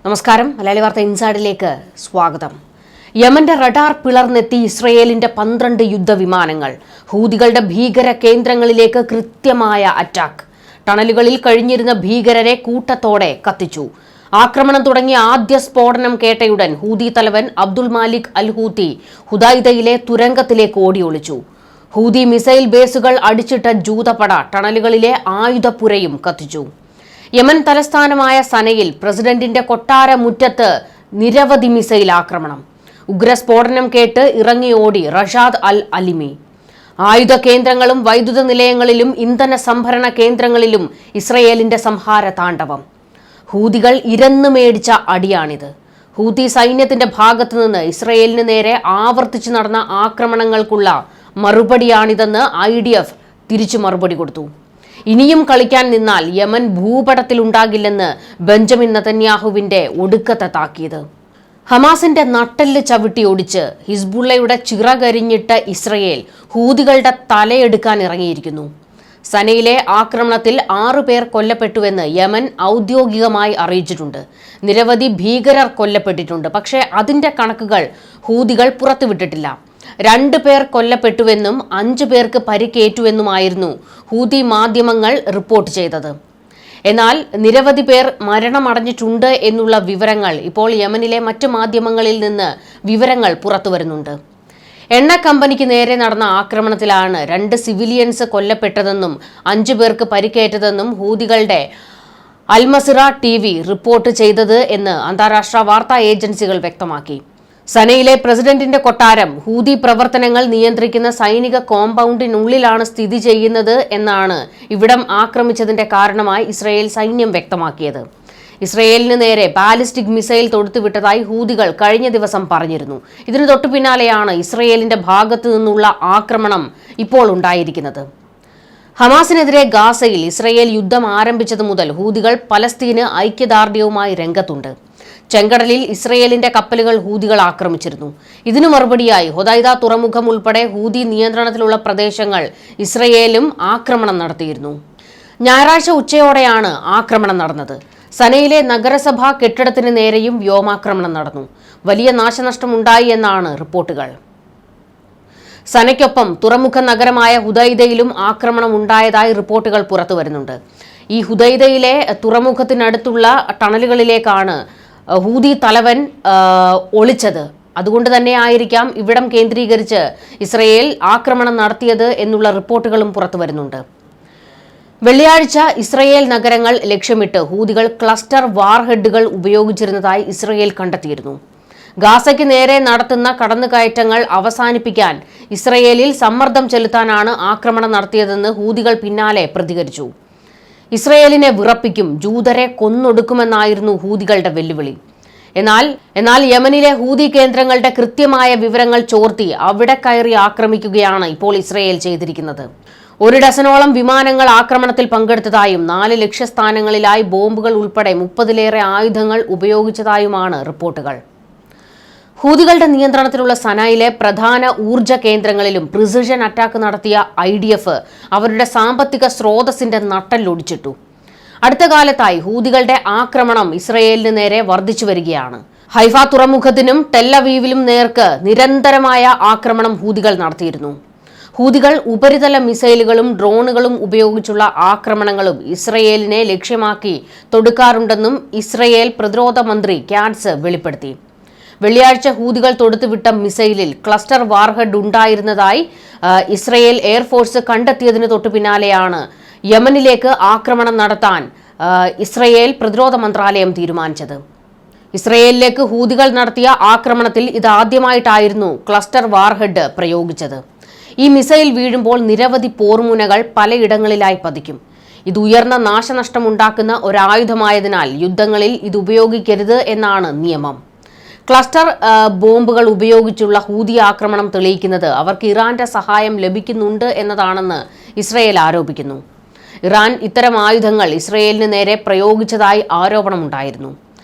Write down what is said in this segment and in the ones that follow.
നമസ്കാരം. മലയാളി വാർത്ത ഇൻസൈഡിലേക്ക് സ്വാഗതം. യമന്റെ റഡാർ പിളർന്നെത്തി ഇസ്രയേലിന്റെ 12 യുദ്ധവിമാനങ്ങൾ. ഹൂതികളുടെ ഭീകര കേന്ദ്രങ്ങളിലേക്ക് കൃത്യമായ അറ്റാക്ക്. ടണലുകളിൽ കഴിഞ്ഞിരുന്ന ഭീകരരെ കൂട്ടത്തോടെ കത്തിച്ചു. ആക്രമണം തുടങ്ങിയ ആദ്യ സ്ഫോടനം കേട്ടയുടൻ ഹൂതി തലവൻ അബ്ദുൽ മാലിക് അൽ ഹൂതി ഹുദൈദയിലെ തുരങ്കത്തിലേക്ക് ഓടിയൊളിച്ചു. ഹൂതി മിസൈൽ ബേസുകൾ അടിച്ചിട്ട ജൂതപ്പട ടണലുകളിലെ ആയുധപ്പുരയും കത്തിച്ചു. യമൻ തലസ്ഥാനമായ സനയിൽ പ്രസിഡന്റിന്റെ കൊട്ടാര മുറ്റത്ത് നിരവധി മിസൈൽ ആക്രമണം. ഉഗ്രസ്ഫോടനം കേട്ട് ഇറങ്ങിയോടി റഷാദ് അൽ അലിമി. ആയുധ കേന്ദ്രങ്ങളും വൈദ്യുത നിലയങ്ങളിലും ഇന്ധന സംഭരണ കേന്ദ്രങ്ങളിലും ഇസ്രയേലിന്റെ സംഹാര താണ്ഡവം. ഹൂതികൾ ഇരന്നു മേടിച്ച അടിയാണിത്. ഹൂതി സൈന്യത്തിന്റെ ഭാഗത്തുനിന്ന് ഇസ്രയേലിന് നേരെ ആവർത്തിച്ചു നടന്ന ആക്രമണങ്ങൾക്കുള്ള മറുപടിയാണിതെന്ന് IDF തിരിച്ചു മറുപടി കൊടുത്തു. ഇനിയും കളിക്കാൻ നിന്നാൽ യമൻ ഭൂപടത്തിലുണ്ടാകില്ലെന്ന് ബെഞ്ചമിൻ നെതന്യാഹുവിന്റെ ഒടുക്കത്തെ താക്കീത്. ഹമാസിന്റെ നട്ടെല്ല് ചവിട്ടി ഒടിച്ച് ഹിസ്ബുള്ളയുടെ ചിറകരിഞ്ഞിട്ട് ഇസ്രയേൽ ഹൂതികളുടെ തലയെടുക്കാൻ ഇറങ്ങിയിരിക്കുന്നു. സനയിലെ ആക്രമണത്തിൽ 6 പേർ കൊല്ലപ്പെട്ടുവെന്ന് യമൻ ഔദ്യോഗികമായി അറിയിച്ചിട്ടുണ്ട്. നിരവധി ഭീകരർ കൊല്ലപ്പെട്ടിട്ടുണ്ട്. പക്ഷേ അതിന്റെ കണക്കുകൾ ഹൂതികൾ പുറത്തുവിട്ടിട്ടില്ല. 2 പേർ കൊല്ലപ്പെട്ടുവെന്നും 5 പേർക്ക് പരിക്കേറ്റുവെന്നുമായിരുന്നു ഹൂതി മാധ്യമങ്ങൾ റിപ്പോർട്ട് ചെയ്തത്. എന്നാൽ നിരവധി പേർ മരണമടഞ്ഞിട്ടുണ്ട് എന്നുള്ള വിവരങ്ങൾ ഇപ്പോൾ യമനിലെ മറ്റ് മാധ്യമങ്ങളിൽ നിന്ന് വിവരങ്ങൾ പുറത്തുവരുന്നുണ്ട്. എണ്ണ കമ്പനിക്ക് നേരെ നടന്ന ആക്രമണത്തിലാണ് 2 സിവിലിയൻസ് കൊല്ലപ്പെട്ടതെന്നും 5 പേർക്ക് പരിക്കേറ്റതെന്നും ഹൂതികളുടെ അൽമസിറ TV റിപ്പോർട്ട് ചെയ്തത് എന്ന് അന്താരാഷ്ട്ര വാർത്താ ഏജൻസികൾ വ്യക്തമാക്കി. സനയിലെ പ്രസിഡന്റിന്റെ കൊട്ടാരം ഹൂതി പ്രവർത്തനങ്ങൾ നിയന്ത്രിക്കുന്ന സൈനിക കോമ്പൗണ്ടിനുള്ളിലാണ് സ്ഥിതി ചെയ്യുന്നത് എന്നാണ് ഇവിടം ആക്രമിച്ചതിന്റെ കാരണമായി ഇസ്രയേൽ സൈന്യം വ്യക്തമാക്കിയത്. ഇസ്രയേലിന് നേരെ ബാലിസ്റ്റിക് മിസൈൽ തൊടുത്തുവിട്ടതായി ഹൂതികൾ കഴിഞ്ഞ ദിവസം പറഞ്ഞിരുന്നു. ഇതിനു തൊട്ടു പിന്നാലെയാണ് ഇസ്രയേലിന്റെ ഭാഗത്തു നിന്നുള്ള ആക്രമണം ഇപ്പോൾ ഉണ്ടായിരിക്കുന്നത്. ഹമാസിനെതിരെ ഗാസയിൽ ഇസ്രയേൽ യുദ്ധം ആരംഭിച്ചതു മുതൽ ഹൂതികൾ പലസ്തീന് ഐക്യദാർഢ്യവുമായി രംഗത്തുണ്ട്. ചെങ്കടലിൽ ഇസ്രയേലിന്റെ കപ്പലുകൾ ഹൂതികൾ ആക്രമിച്ചിരുന്നു. ഇതിനു മറുപടിയായി ഹുദൈദ തുറമുഖം ഉൾപ്പെടെ ഹൂതി നിയന്ത്രണത്തിലുള്ള പ്രദേശങ്ങൾ ഇസ്രയേലും ആക്രമണം നടത്തിയിരുന്നു. ഞായറാഴ്ച ഉച്ചയോടെയാണ് ആക്രമണം നടന്നത്. സനയിലെ നഗരസഭാ കെട്ടിടത്തിന് നേരെയും വ്യോമാക്രമണം നടന്നു. വലിയ നാശനഷ്ടമുണ്ടായി എന്നാണ് റിപ്പോർട്ടുകൾ. സനയ്ക്കൊപ്പം തുറമുഖ നഗരമായ ഹുദൈദയിലും ആക്രമണം ഉണ്ടായതായി റിപ്പോർട്ടുകൾ പുറത്തുവരുന്നുണ്ട്. ഈ ഹുദൈദയിലെ തുറമുഖത്തിനടുത്തുള്ള ടണലുകളിലേക്കാണ് ഹൂതി തലവൻ ഒളിച്ചത്. അതുകൊണ്ട് തന്നെ ആയിരിക്കാം ഇവിടം കേന്ദ്രീകരിച്ച് ഇസ്രയേൽ ആക്രമണം നടത്തിയത് എന്നുള്ള റിപ്പോർട്ടുകളും പുറത്തുവരുന്നുണ്ട്. വെള്ളിയാഴ്ച ഇസ്രയേൽ നഗരങ്ങൾ ലക്ഷ്യമിട്ട് ഹൂതികൾ ക്ലസ്റ്റർ വാർഹെഡുകൾ ഉപയോഗിച്ചിരുന്നതായി ഇസ്രയേൽ കണ്ടെത്തിയിരുന്നു. ഗാസയ്ക്ക് നേരെ നടത്തുന്ന കടന്നുകയറ്റങ്ങൾ അവസാനിപ്പിക്കാൻ ഇസ്രയേലിൽ സമ്മർദ്ദം ചെലുത്താനാണ് ആക്രമണം നടത്തിയതെന്ന് ഹൂതികൾ പിന്നാലെ പ്രതികരിച്ചു. ഇസ്രയേലിനെ വിറപ്പിക്കും, ജൂതരെ കൊന്നൊടുക്കുമെന്നായിരുന്നു ഹൂതികളുടെ വെല്ലുവിളി. എന്നാൽ യമനിലെ ഹൂതി കേന്ദ്രങ്ങളുടെ കൃത്യമായ വിവരങ്ങൾ ചോർത്തി അവിടെ കയറി ആക്രമിക്കുകയാണ് ഇപ്പോൾ ഇസ്രയേൽ ചെയ്തിരിക്കുന്നത്. 1 ഡസനോളം വിമാനങ്ങൾ ആക്രമണത്തിൽ പങ്കെടുത്തതായും 4 ലക്ഷ്യസ്ഥാനങ്ങളിലായി ബോംബുകൾ ഉൾപ്പെടെ 30-ലേറെ ആയുധങ്ങൾ ഉപയോഗിച്ചതായുമാണ് റിപ്പോർട്ടുകൾ. ഹൂതികളുടെ നിയന്ത്രണത്തിലുള്ള സനയിലെ പ്രധാന ഊർജ്ജ കേന്ദ്രങ്ങളിലും പ്രിസിഷൻ അറ്റാക്ക് നടത്തിയ IDF അവരുടെ സാമ്പത്തിക സ്രോതസ്സിന്റെ നട്ടെല്ലൊടിച്ചിട്ടു. അടുത്ത കാലത്തായി ഹൂതികളുടെ ആക്രമണം ഇസ്രയേലിന് നേരെ വർദ്ധിച്ചു വരികയാണ്. ഹൈഫ തുറമുഖത്തിനും ടെല്ലവീവിലും നേർക്ക് നിരന്തരമായ ആക്രമണം ഹൂതികൾ നടത്തിയിരുന്നു. ഹൂതികൾ ഉപരിതല മിസൈലുകളും ഡ്രോണുകളും ഉപയോഗിച്ചുള്ള ആക്രമണങ്ങളും ഇസ്രയേലിനെ ലക്ഷ്യമാക്കി തൊടുക്കാറുണ്ടെന്നും ഇസ്രയേൽ പ്രതിരോധ മന്ത്രി കാറ്റ്സ് വെളിപ്പെടുത്തി. വെള്ളിയാഴ്ച ഹൂതികൾ തൊടുത്തുവിട്ട മിസൈലിൽ ക്ലസ്റ്റർ വാർഹെഡ് ഉണ്ടായിരുന്നതായി ഇസ്രയേൽ എയർഫോഴ്സ് കണ്ടെത്തിയതിനു തൊട്ടു പിന്നാലെയാണ് യമനിലേക്ക് ആക്രമണം നടത്താൻ ഇസ്രയേൽ പ്രതിരോധ മന്ത്രാലയം തീരുമാനിച്ചത്. ഇസ്രയേലിലേക്ക് ഹൂതികൾ നടത്തിയ ആക്രമണത്തിൽ ഇതാദ്യമായിട്ടായിരുന്നു ക്ലസ്റ്റർ വാർഹെഡ് പ്രയോഗിച്ചത്. ഈ മിസൈൽ വീഴുമ്പോൾ നിരവധി പോർമുനകൾ പലയിടങ്ങളിലായി പതിക്കും. ഇത് ഉയർന്ന നാശനഷ്ടമുണ്ടാക്കുന്ന ഒരായുധമായതിനാൽ യുദ്ധങ്ങളിൽ ഇത് ഉപയോഗിക്കരുത് എന്നാണ് നിയമം. ക്ലസ്റ്റർ ബോംബുകൾ ഉപയോഗിച്ചുള്ള ഹൂതി ആക്രമണം തെളിയിക്കുന്നത് അവർക്ക് ഇറാന്റെ സഹായം ലഭിക്കുന്നുണ്ട് എന്നതാണെന്ന് ഇസ്രയേൽ ആരോപിക്കുന്നു. ഇറാൻ ഇത്തരം ആയുധങ്ങൾ ഇസ്രയേലിന് നേരെ പ്രയോഗിച്ചതായി ആരോപണമുണ്ടായിരുന്നു.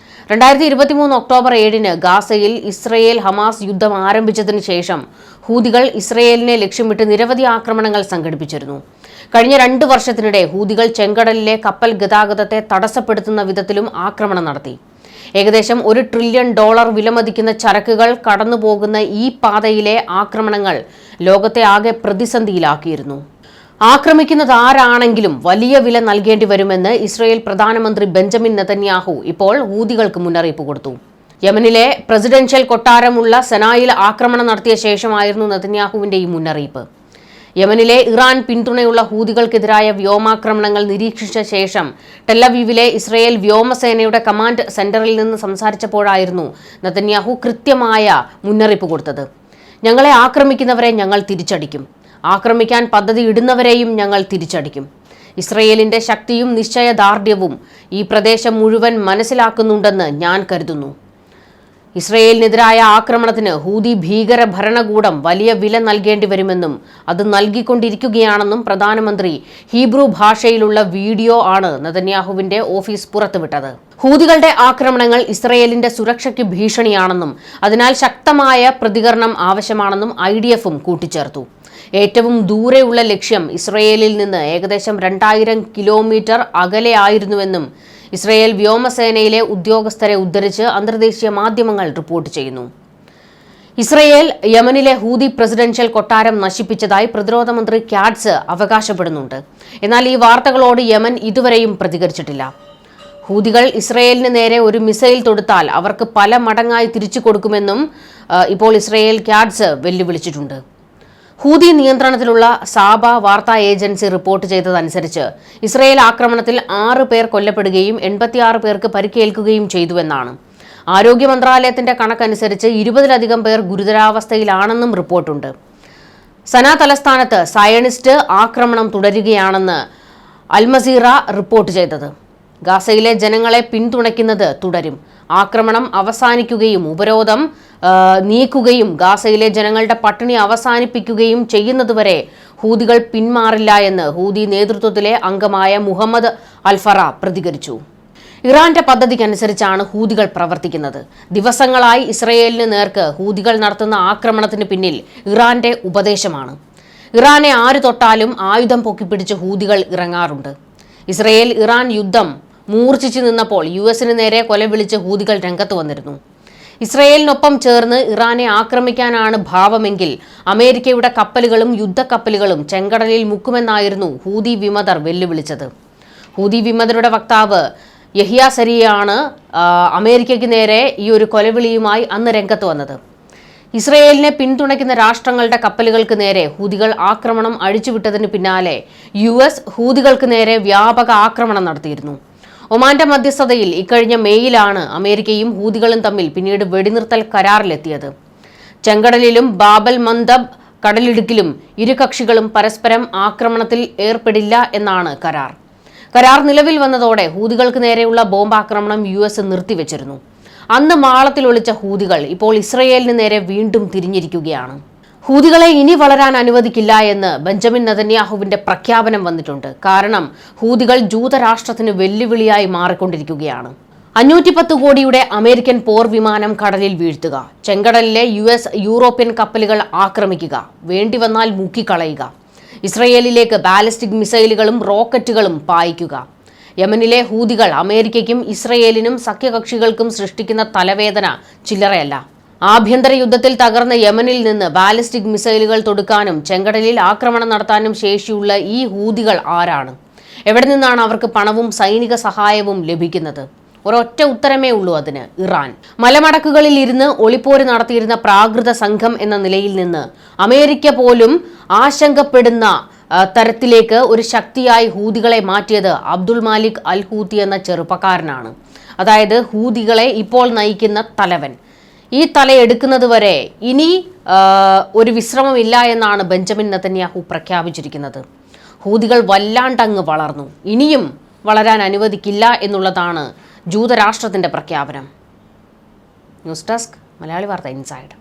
2023 ഒക്ടോബർ 7-ന് ഗാസയിൽ ഇസ്രയേൽ ഹമാസ് യുദ്ധം ആരംഭിച്ചതിന് ശേഷം ഹൂതികൾ ഇസ്രയേലിനെ ലക്ഷ്യമിട്ട് നിരവധി ആക്രമണങ്ങൾ സംഘടിപ്പിച്ചിരുന്നു. കഴിഞ്ഞ 2 വർഷത്തിനിടെ ഹൂതികൾ ചെങ്കടലിലെ കപ്പൽ ഗതാഗതത്തെ തടസ്സപ്പെടുത്തുന്ന വിധത്തിലും ആക്രമണം നടത്തി. ഏകദേശം $1 ട്രില്യൺ വിലമതിക്കുന്ന ചരക്കുകൾ കടന്നുപോകുന്ന ഈ പാതയിലെ ആക്രമണങ്ങൾ ലോകത്തെ ആകെ പ്രതിസന്ധിയിലാക്കിയിരുന്നു. ആക്രമിക്കുന്നത് ആരാണെങ്കിലും വലിയ വില നൽകേണ്ടി വരുമെന്ന് ഇസ്രയേൽ പ്രധാനമന്ത്രി ബെഞ്ചമിൻ നെതന്യാഹു ഇപ്പോൾ ഹൂതികൾക്ക് മുന്നറിയിപ്പ് കൊടുത്തു. യമനിലെ പ്രസിഡൻഷ്യൽ കൊട്ടാരമുള്ള സനായിൽ ആക്രമണം നടത്തിയ ശേഷമായിരുന്നു നെതന്യാഹുവിന്റെ ഈ മുന്നറിയിപ്പ്. യമനിലെ ഇറാൻ പിന്തുണയുള്ള ഹൂതികൾക്കെതിരായ വ്യോമാക്രമണങ്ങൾ നിരീക്ഷിച്ച ശേഷം ടെല്ലവീവിലെ ഇസ്രയേൽ വ്യോമസേനയുടെ കമാൻഡ് സെന്ററിൽ നിന്ന് സംസാരിച്ചപ്പോഴായിരുന്നു നെതന്യാഹു കൃത്യമായ മുന്നറിയിപ്പ് കൊടുത്തത്. ഞങ്ങളെ ആക്രമിക്കുന്നവരെ ഞങ്ങൾ തിരിച്ചടിക്കും, ആക്രമിക്കാൻ പദ്ധതിയിടുന്നവരെയും ഞങ്ങൾ തിരിച്ചടിക്കും. ഇസ്രയേലിന്റെ ശക്തിയും നിശ്ചയദാർഢ്യവും ഈ പ്രദേശം മുഴുവൻ മനസ്സിലാക്കുന്നുണ്ടെന്ന് ഞാൻ കരുതുന്നു. ഇസ്രയേലിനെതിരായ ആക്രമണത്തിന് ഹൂതി ഭീകര ഭരണകൂടം വലിയ വില നൽകേണ്ടി വരുമെന്നും അത് നൽകിക്കൊണ്ടിരിക്കുകയാണെന്നും പ്രധാനമന്ത്രി ഹീബ്രു ഭാഷയിലുള്ള വീഡിയോ ആണ് നെതന്യാഹുവിന്റെ ഓഫീസ് പുറത്തുവിട്ടത്. ഹൂതികളുടെ ആക്രമണങ്ങൾ ഇസ്രയേലിന്റെ സുരക്ഷയ്ക്ക് ഭീഷണിയാണെന്നും അതിനാൽ ശക്തമായ പ്രതികരണം ആവശ്യമാണെന്നും IDFും കൂട്ടിച്ചേർത്തു. ഏറ്റവും ദൂരെയുള്ള ലക്ഷ്യം ഇസ്രയേലിൽ നിന്ന് ഏകദേശം 2000 കിലോമീറ്റർ അകലെയായിരുന്നുവെന്നും ഇസ്രയേൽ വ്യോമസേനയിലെ ഉദ്യോഗസ്ഥരെ ഉദ്ധരിച്ച് അന്തർദേശീയ മാധ്യമങ്ങൾ റിപ്പോർട്ട് ചെയ്യുന്നു. ഇസ്രയേൽ യമനിലെ ഹൂതി പ്രസിഡൻഷ്യൽ കൊട്ടാരം നശിപ്പിച്ചതായി പ്രതിരോധ മന്ത്രി ക്യാഡ്സ് അവകാശപ്പെടുന്നുണ്ട്. എന്നാൽ ഈ വാർത്തകളോട് യമൻ ഇതുവരെയും പ്രതികരിച്ചിട്ടില്ല. ഹൂതികൾ ഇസ്രയേലിന് നേരെ ഒരു മിസൈൽ തൊടുത്താൽ അവർക്ക് പല മടങ്ങായി തിരിച്ചു കൊടുക്കുമെന്നും ഇപ്പോൾ ഇസ്രയേൽ ക്യാഡ്സ് വെല്ലുവിളിച്ചിട്ടുണ്ട്. ഹൂതി നിയന്ത്രണത്തിലുള്ള സാബ വാർത്താ ഏജൻസി റിപ്പോർട്ട് ചെയ്തതനുസരിച്ച് ഇസ്രയേൽ ആക്രമണത്തിൽ 6 പേർ കൊല്ലപ്പെടുകയും 86 പേർക്ക് പരിക്കേൽക്കുകയും ചെയ്തുവെന്നാണ്. ആരോഗ്യ മന്ത്രാലയത്തിന്റെ കണക്കനുസരിച്ച് 20-ലധികം പേർ ഗുരുതരാവസ്ഥയിലാണെന്നും റിപ്പോർട്ടുണ്ട്. സന തലസ്ഥാനത്ത് സയണിസ്റ്റ് ആക്രമണം തുടരുകയാണെന്ന് അൽമസീറ റിപ്പോർട്ട് ചെയ്തത്. ഗാസയിലെ ജനങ്ങളെ പിന്തുണയ്ക്കുന്നത് തുടരും. ആക്രമണം അവസാനിക്കുകയും ഉപരോധം നീക്കുകയും ഗാസയിലെ ജനങ്ങളുടെ പട്ടിണി അവസാനിപ്പിക്കുകയും ചെയ്യുന്നതുവരെ ഹൂതികൾ പിന്മാറില്ല എന്ന് ഹൂതി നേതൃത്വത്തിലെ അംഗമായ മുഹമ്മദ് അൽഫറ പ്രതികരിച്ചു. ഇറാന്റെ പദ്ധതിക്കനുസരിച്ചാണ് ഹൂതികൾ പ്രവർത്തിക്കുന്നത്. ദിവസങ്ങളായി ഇസ്രയേലിന് നേർക്ക് ഹൂതികൾ നടത്തുന്ന ആക്രമണത്തിന് പിന്നിൽ ഇറാന്റെ ഉപദേശമാണ്. ഇറാനെ ആര് തൊട്ടാലും ആയുധം പൊക്കിപ്പിടിച്ച് ഹൂതികൾ ഇറങ്ങാറുണ്ട്. ഇസ്രയേൽ ഇറാൻ യുദ്ധം മൂർച്ഛിച്ചു നിന്നപ്പോൾ US-ന് നേരെ കൊലവിളിച്ച് ഹൂതികൾ രംഗത്ത് വന്നിരുന്നു. ഇസ്രയേലിനൊപ്പം ചേർന്ന് ഇറാനെ ആക്രമിക്കാനാണ് ഭാവമെങ്കിൽ അമേരിക്കയുടെ കപ്പലുകളും യുദ്ധക്കപ്പലുകളും ചെങ്കടലിൽ മുക്കുമെന്നായിരുന്നു ഹൂതി വിമതർ വെല്ലുവിളിച്ചത്. ഹൂതി വിമതരുടെ വക്താവ് യഹിയ സരിയാണ് അമേരിക്കയ്ക്ക് നേരെ ഈ ഒരു കൊലവിളിയുമായി അന്ന് രംഗത്ത് വന്നത്. ഇസ്രയേലിനെ പിന്തുണയ്ക്കുന്ന രാഷ്ട്രങ്ങളുടെ കപ്പലുകൾക്ക് നേരെ ഹൂതികൾ ആക്രമണം അഴിച്ചുവിട്ടതിന് പിന്നാലെ US ഹൂതികൾക്ക് നേരെ വ്യാപക ആക്രമണം നടത്തിയിരുന്നു. ഒമാന്റെ മധ്യസ്ഥതയിൽ ഇക്കഴിഞ്ഞ മെയ്യിലാണ് അമേരിക്കയും ഹൂതികളും തമ്മിൽ പിന്നീട് വെടിനിർത്തൽ കരാറിലെത്തിയത്. ചെങ്കടലിലും ബാബൽ മന്ദബ് കടലിടുക്കിലും ഇരു കക്ഷികളും പരസ്പരം ആക്രമണത്തിൽ ഏർപ്പെടില്ല എന്നാണ് കരാർ. കരാർ നിലവിൽ വന്നതോടെ ഹൂതികൾക്ക് നേരെയുള്ള ബോംബാക്രമണം US നിർത്തിവെച്ചിരുന്നു. അന്ന് മാളത്തിൽ ഒളിച്ച ഹൂതികൾ ഇപ്പോൾ ഇസ്രയേലിന് നേരെ വീണ്ടും തിരിഞ്ഞിരിക്കുകയാണ്. ഹൂതികളെ ഇനി വളരാൻ അനുവദിക്കില്ല എന്ന് ബെഞ്ചമിൻ നെതന്യാഹുവിന്റെ പ്രഖ്യാപനം വന്നിട്ടുണ്ട്. കാരണം ഹൂതികൾ ജൂതരാഷ്ട്രത്തിന് വെല്ലുവിളിയായി മാറിക്കൊണ്ടിരിക്കുകയാണ്. 510 കോടിയുടെ അമേരിക്കൻ പോർ വിമാനം കടലിൽ വീഴ്ത്തുക, ചെങ്കടലിലെ US യൂറോപ്യൻ കപ്പലുകൾ ആക്രമിക്കുക, വേണ്ടിവന്നാൽ മുക്കിക്കളയുക, ഇസ്രയേലിലേക്ക് ബാലിസ്റ്റിക് മിസൈലുകളും റോക്കറ്റുകളും പായിക്കുക. യമനിലെ ഹൂതികൾ അമേരിക്കയ്ക്കും ഇസ്രയേലിനും സഖ്യകക്ഷികൾക്കും സൃഷ്ടിക്കുന്ന തലവേദന ചില്ലറയല്ല. ആഭ്യന്തര യുദ്ധത്തിൽ തകർന്ന യമനിൽ നിന്ന് ബാലിസ്റ്റിക് മിസൈലുകൾ തൊടുക്കാനും ചെങ്കടലിൽ ആക്രമണം നടത്താനും ശേഷിയുള്ള ഈ ഹൂതികൾ ആരാണ്? എവിടെ നിന്നാണ് അവർക്ക് പണവും സൈനിക സഹായവും ലഭിക്കുന്നത്? ഒരൊറ്റ ഉത്തരമേ ഉള്ളൂ അതിന്: ഇറാൻ. മലമടക്കുകളിൽ ഇരുന്ന് ഒളിപ്പോര് നടത്തിയിരുന്ന പ്രാകൃത സംഘം എന്ന നിലയിൽ നിന്ന് അമേരിക്ക പോലും ആശങ്കപ്പെടുന്ന തരത്തിലേക്ക് ഒരു ശക്തിയായി ഹൂതികളെ മാറ്റിയത് അബ്ദുൾ മാലിക് അൽ ഹൂത്തി എന്ന ചെറുപ്പക്കാരനാണ്. അതായത് ഹൂതികളെ ഇപ്പോൾ നയിക്കുന്ന തലവൻ. ഈ തലയെടുക്കുന്നതുവരെ ഇനി ഒരു വിശ്രമമില്ല എന്നാണ് ബെഞ്ചമിൻ നെതന്യാഹു പ്രഖ്യാപിച്ചിരിക്കുന്നത്. ഹൂതികൾ വല്ലാണ്ടങ്ങ് വളർന്നു, ഇനിയും വളരാൻ അനുവദിക്കില്ല എന്നുള്ളതാണ് ജൂതരാഷ്ട്രത്തിന്റെ പ്രഖ്യാപനം. ന്യൂസ് ഡെസ്ക് മലയാളി വാർത്ത ഇൻസൈഡ്.